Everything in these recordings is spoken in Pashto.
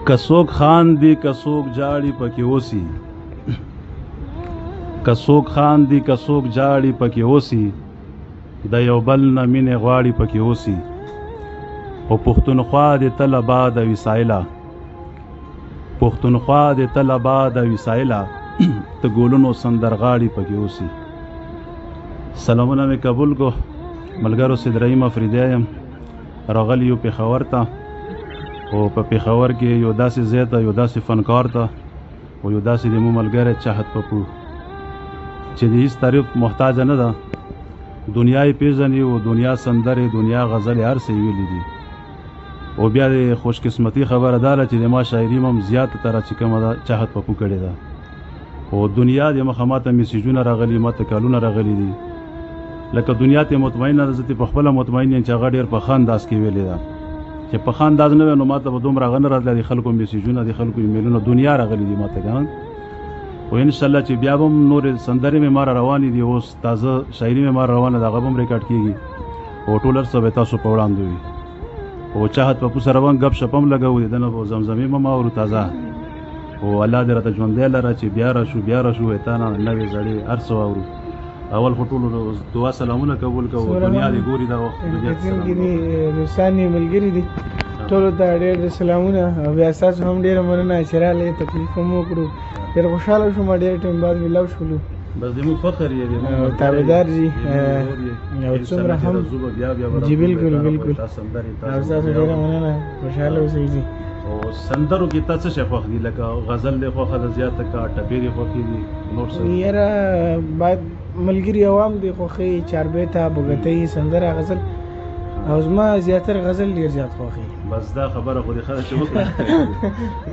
کڅوک خاندي کڅوک جاړي پکې اوسي کڅوک خاندي کڅوک جاړي پکې اوسي د یو بل نه مینې غواړي پکې اوسي او پښتونخوا د تل آباد وي سایله پښتونخوا د تل آباد وي سایله ته ګولونو سندرغاړي پکې اوسي سلامونه مې قبول کو ملګرو سید رحیم افریدی یم راغلی یو پېښور ته او په پېښور کې یو داسې ځای ته یو داسې فنکار ته او یو داسې د مو ملګری چاحت پپو چې د هیڅ تعریف محتاجه نه ده دنیا یې پېژني او دنیا سندرې دنیا غزلې هر څه یې ویلي دي او بیا د خوشقسمتي خبره دا ده چې د ما شاعري هم زیاته تره چې کومه ده چاحت پپو کړې ده او دنیا د مخه ماته میسیجونه راغلي ماته کالونه راغلي دي لکه دنیا ته مطمئنه ده زه ترې پخپله مطمئن یم چې هغه ډېر په ښه انداز کې ویلې ده چې په ښه انداز نه وی نو ماته به دومره هغه نه راتلی د خلکو میسیجونه د خلکو ایمیلونه دنیا راغلي دي ماته که او انشاءالله چې بیا به هم نورې سندرې مې ماره روانې دي اوس تازه شاعري مې ماره روانه ده هغه به هم ریکارډ کېږي او ټول هر څه به تاسو په وړاندې وي او چاحت پپو سره به هم ګپ شپ هم لګوو د ده نه به زمزمې هم اورو تازه او الله دې راته ژوندی لره چې بیا راشو تا نه نوې زړې هر څه واورو اول خو ټولو دعا سلامونه قبول کوو دنیا دې ګوري دا وخت دوستان یې ملګري دي ټولو ته ډېر سلامونه او بیا ستاسو هم ډېره مننه چې راغلئ تکلیف هم وکړو ډېر خوشحاله شوم ډېر ټایم بعد ملاو شولو بس زموږ فخر یې تابعدار جي او څومره هم جی بالکل او ستاسو ډېره مننه خوشحاله اوسئ جي او سندرو کې تا څه شی خوښ دي لکه غزل دې خوښه ده زیاته که ټپې دې خوښې دي نور څه یاره باید ملګري عوام دې خوښوي چاربیته بوګتۍ سندره غزل او زما زیاتره غزل ډېر زیات خوښوي بس دا خبره خو دې ښه ده چې وکړه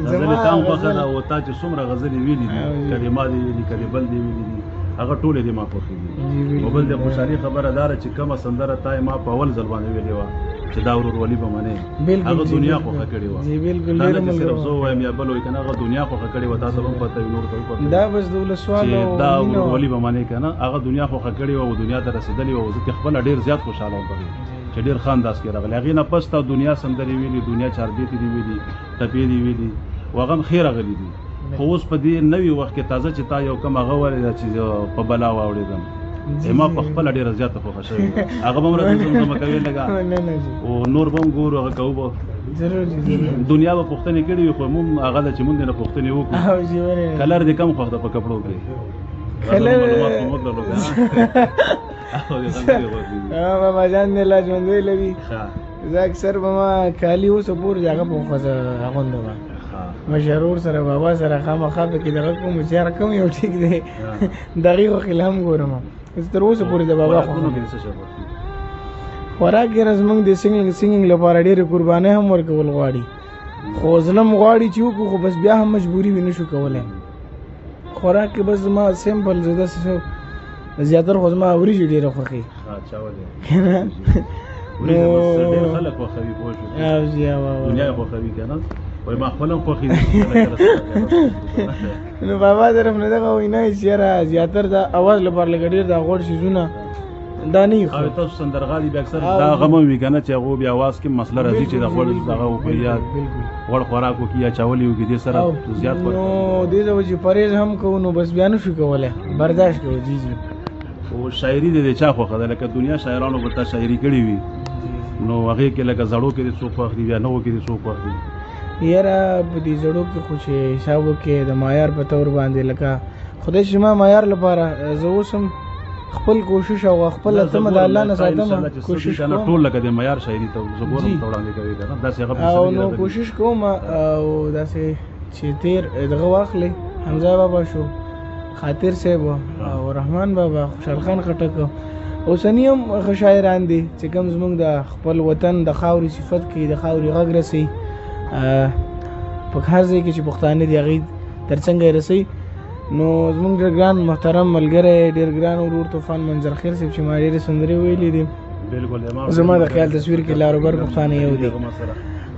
غزلې تا هم خوښه ده او تا چې څومره غزلې ویلي دي کلې ما دې ویلي کلې بل دې ویلي دي هغه ټولې دې ما خوښې دي او بل د خوشحالي خبره دا ده چې کومه سندره تا ما په اول ځل باندې ویلې وه چې دا ورورولي به منې هغه دنیا خوښه کړې وه دا نه چې صرف زه ووایم یا بل وایي که نه هغه دنیا خوښه کړې وه تاسو به هم پته وي نورو ته وپته دا بس د ولسوالو چې دا ورورولي به منې که نه هغه دنیا خوښه کړې وه او دنیا ته رسېدلې وه او زه خپله ډېر زیات خوشحاله وم پکې چې ډېر ښه انداز کې راغلی هغې نه پس تا دنیا سندرې ویلي دنیا چاربیتې دي ویلي ټپې دي ویلي او هغه هم ښې راغلي دي خو اوس په دې نوي وخت کې تازه چې تا یو کم هغه ویلې ده چې په بلا واوړېدم ما په خپله ډېره زیاته خوښه شوې هغه به هم راته زمزمه کوې لږه او نور به هم ګورو هغه کوو به دنیا به پوښتنې کړې وي خو موږ هغه ده چې موږ دې نه پوښتنې وکړو کلر دې کم خوښ ده په کپړو کې بابا جان دې لا ژوندی لري زه اکثر به ما کالي اوسه پورې هغه په ښځه اغوندم مشرور سره بابا سره خامخا پکې دغه کوم چې هر کوم یو ټیک دی دغې خو خیل هم ګورم زه تر اوسه پورې د بابا خوراک یې زموږ د سینګینګ لپاره ډېرې قربانۍ هم ورکول غواړي خو ظلم غواړي چې وکړو خو بس بیا هم مجبوري وي نه شو کولی خوراک کې بس زما سمپل زه داسې زیاتره خو زما وریجې ډېره خوښوي نو بابا طرف نه دغه وینا چې یاره زیاتره د اواز لپاره لږ ډېر دا غوړ شیزونه دا نه وي خو تاسو سندرغاړي بیا اکثر دا غم هم وي که نه چې هغو بیا اواز کې مسله راځي چې د غوړ دغه وکړي یا غوړ خوراک وکړي یا چاولې وکړي دې سره زیات نو دې ته چې پرهیز هم کوو نو بس بیا نه شو کولی برداشت کوو جی جی خو شاعري دې د چا خوښه ده لکه دنیا شاعرانو به تا شاعري کړې وي نو هغې کې لکه زړو کې دې څوک خوښ دي بیا نوو کې دې څوک خوښ دي یاره په دې زړو کې خو چې حساب وکړې د معیار په طور باندې لکه خدای چې ما معیار لپاره زه اوس هم خپل کوشش او خپل تمه د الله نه ساتم کوشش کوم ټول لکه د معیار شاعري ته زه ګورم ته وړاندې کوي که نه داسې هغه او نو کوشش کوم او داسې چې تېر دغه واخلې حمزه بابا شو خاطر صاحب او رحمان بابا خوشحال خان خټک اوسني هم ښه شاعران دي چې کوم زموږ د خپل وطن د خاورې صفت کوي د خاورې غږ رسوي په هر ځای کې چې پښتانه دي هغې تر څنګه یې رسوي نو زموږ ډېر ګران محترم ملګری ډېر ګران ورور طوفان منظر خیر صاحب چې ما ډېرې سندرې ویلي دي زما د خیال تصویر کې لاروبر پښتانه یو دي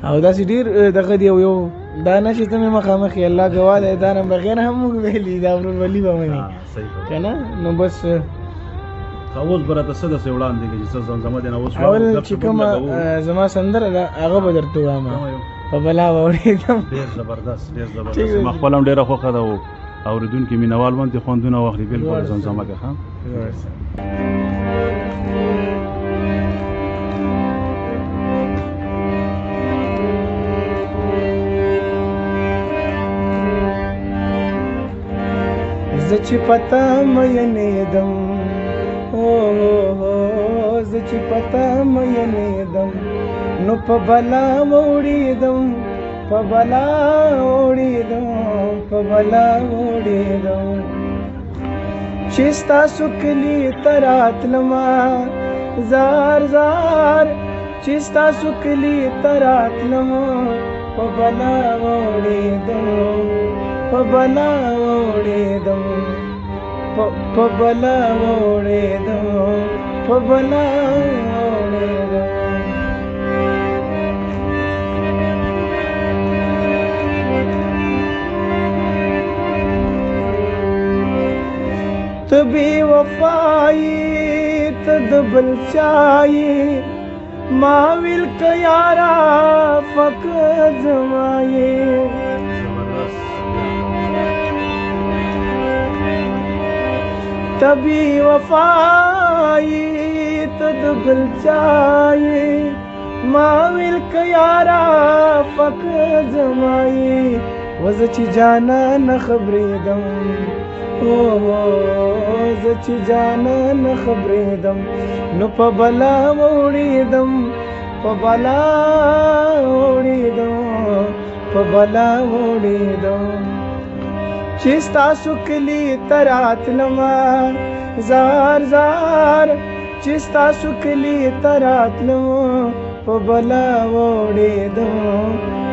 او داسې ډېر دغه دی یو دا نه چې ته مې مخامخ یې الله ګواه دی دا نه بغیر هم موږ ویلي دا ورورولي به مني که نه نو بس اوس به راته څه داسې وړاندې کړي چې څه زمزمه دې نه اوس اول چې کومه زما سندره ده هغه به درته ووایم په بلا واورېدم. ډېر زبردست ما خپل هم ډېره خوښه ده او اورېدونکي مینوال باندې خوندونه واخلي. بالکل زمزمه کې ښه زه چې پتا مینېدم زه چې پتا مینېدم نو په بلا وړېدم په بلا وړېدم په بلا وړېدم چې ستاسو کلي ته راتلمه زار زار چې ستاسو کلي ته راتلمه په بلا وړېدم په بلا وړېدم په بلا وړېدم په بلا وړېدم. ته بې وفایي ته د بل چایې ما ویل که یاره فقط زما یې ته بې وفایي ته د بل چایې ما ویل که یاره فقط زما یې وزه چې جانا نه خبرېدم زه چې جانا نه خبرېدم نو په بلا وړېدم په بلا وړېدم په بلا وړېدم چې ستاسو کلي ته راتلمه زار زار چې ستاسو کلي ته راتلمه په بلا وړېدم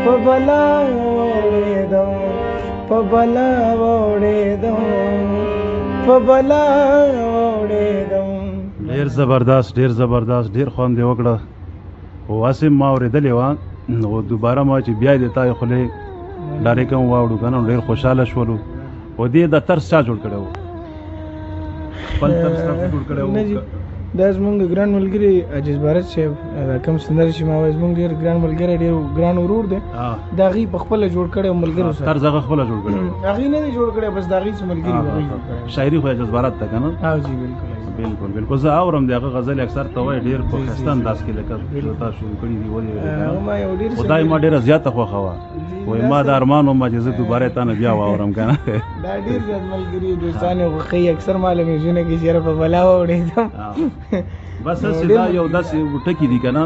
په بلا وړېدم په بلا وړېدم په بلا وړېدم. ډېر زبردست ډېر خوند یې وکړه او هسې ما اورېدلې وه نو دوباره ما چې بیا دې تا یې خولې لارې کوم واوړو که نه ډېر خوشحاله شولو. او دې د طرز چا جوړ کړی و؟ خپل طرز تاسو جوړ کړی و؟ دا زمونږ ګران ملګري عجیز بارت صاحب دا کوم سندرې چې ما وایي زمونږ ډېر ګران ملګری ډېر ګران ورور دی د هغې په خپله جوړ کړی و ملګرو سره. طرز هغه خپله جوړ کړی و؟ هغې نه دی جوړ کړی بس د هغې څه ملګري شاعري خو عجیز بارت ته که نه؟ جی بالکل زه اورم د هغه غزل اکثر ته وایي ډېر په ښایسته انداز کې لکه تا شروع کړي دي ولې خو دا یې ما ډېره زیاته خوښه وه وایي ما د ارمان وم چې زه دوباره تا نه بیا واورم که نه. دا ډېر زیات ملګري دوستان یې خوښوي اکثر ما له میزونه کې چېرې په بلا واورېدم بس هسې دا یو داسې ټکي دي که نه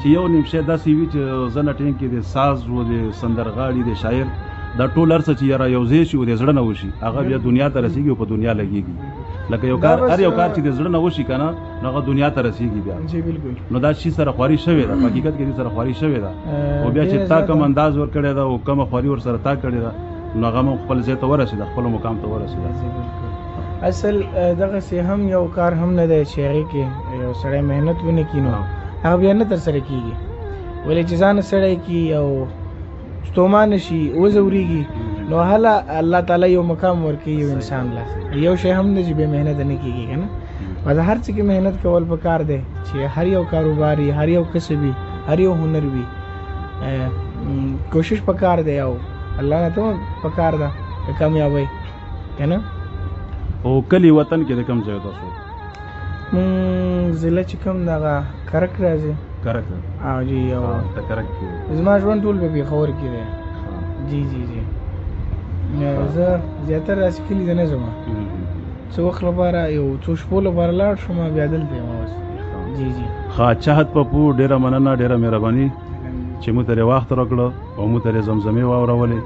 چې یو نیم شی داسې وي چې زه نټین کې د ساز و د سندرغاړي د شاعر دا ټول هر څه چې یاره یو ځای شي او د زړه نه وشي هغه بیا دنیا ته رسېږي او په دنیا لګېږي. لکه یو کار هر یو کار چې د زړه نه وشي که نه نو هغه دنیا ته رسېږي بیا. نو دا شي سره خواري شوې ده په حقیقت کې دې سره خواري شوې ده او بیا چې تا کوم انداز ورکړی ده او کومه خواري ورسره تا کړې ده نو هغه هم خپل ځای ته ورسېده خپل مقام ته ورسېده. اصل دغسې هم یو کار هم نه دی چې هغې کې یو سړی محنت ونه کړي نو هغه بیا نه ترسره کېږي ولې چې ځان سړی کړي او ستومانه شي وځورېږي نو هله الله تعالی یو مقام ورکوي یو انسان له یو شی هم نه چې بې محنته نه کېږي که نه په هر څه کې محنت کول پکار دی چې هر یو کاروبار وي هر یو کسب وي هر یو هنر وي کوشش پکار دی او الله نه ته پکار ده د کامیابۍ که نه. او کلی وطن کې د کوم ځای تاسو؟ ضلع چې کوم دغه کرک راځي کرک جی او کرک کې زما ژوند ټول په پېښور کې دی. جی زه زیاتره داسې کلي ته نه ځم څه وخت لپاره یو څو شپو لپاره لاړ شم بیا دلته یم اوس. جی ښه چاهت پپو ډېره مننه ډېره مهرباني چې موږ ته وخت راکړه او موږ ته زمزمې واورولې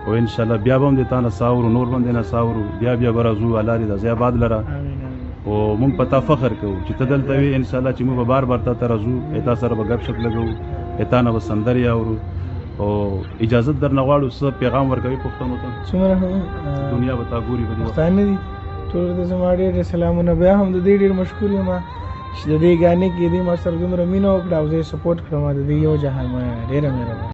او انشاءالله بیا به هم د تا نه ساورو نور باندې نه ساورو بیا به راځو الله دې د ځای آباد لره او موږ په تا فخر کوو چې ته دلته وې انشاءالله چې موږ به بار تا ته راځو تا سره به ګپ شپ لګوو تا نه به سندرې اورو او اجازت درنه غواړو څه پیغام ورکوي پښتنو ته؟ څومره دنیا به تا ګوري پښتانه دي ټول ته زما ډېر سلامونه. بیا هم د دې ډېر مشکور یم چې د دې ګانې کې دې ما سره دومره مینه وکړه او زه یې سپورټ کړم د دې یو جهان مننه ډېره مهرباني.